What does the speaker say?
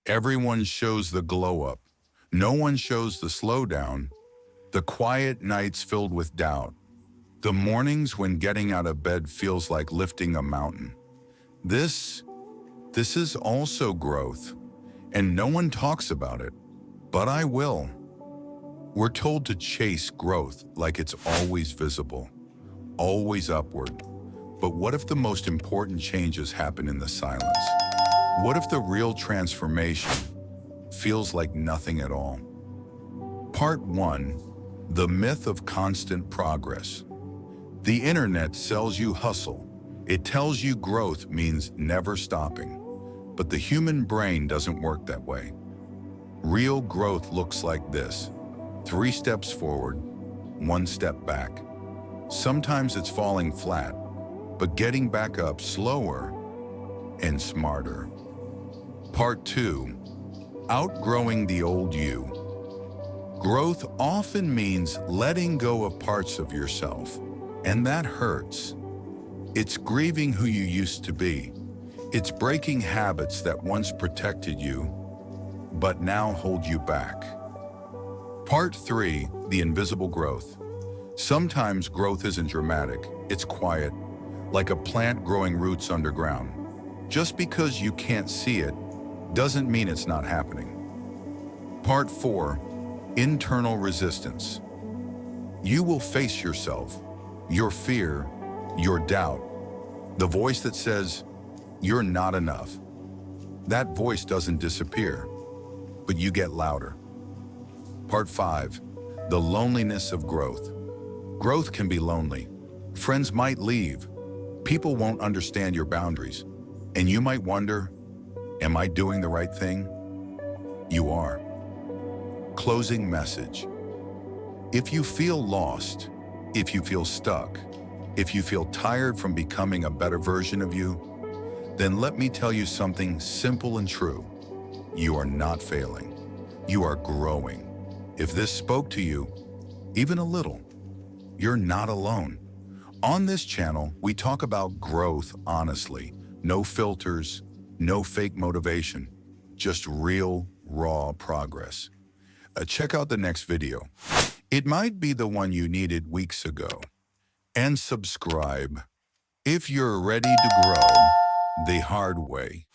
Everyone shows the glow up. No one shows the slowdown, the quiet nights filled with doubt, the mornings when getting out of bed feels like lifting a mountain. This is also growth, and no one talks about it, but I will. We're told to chase growth like it's always visible, always upward. But what if the most important changes happen in the silence? What if the real transformation feels like nothing at all? Part 1. The myth of constant progress. The internet sells you hustle. It tells you growth means never stopping. But the human brain doesn't work that way. Real growth looks like this: 3 steps forward, 1 step back. Sometimes it's falling flat, but getting back up slower and smarter. Part 2. Outgrowing the old you. Growth often means letting go of parts of yourself, and that hurts. It's grieving who you used to be. It's breaking habits that once protected you, but now hold you back. Part 3. The invisible growth. Sometimes growth isn't dramatic, it's quiet, like a plant growing roots underground. Just because you can't see it doesn't mean it's not happening. Part 4. Internal resistance. You will face yourself, your fear, your doubt, the voice that says, "You're not enough." That voice doesn't disappear, but you get louder. Part 5. The loneliness of growth. Growth can be lonely. Friends might leave. People won't understand your boundaries. And you might wonder, am I doing the right thing? You are. Closing message. If you feel lost, if you feel stuck, if you feel tired from becoming a better version of you, then let me tell you something simple and true. You are not failing. You are growing. If this spoke to you, even a little, you're not alone. On this channel, we talk about growth honestly. No filters, no fake motivation, just real, raw progress. Check out the next video. It might be the one you needed weeks ago. And subscribe if you're ready to grow the hard way.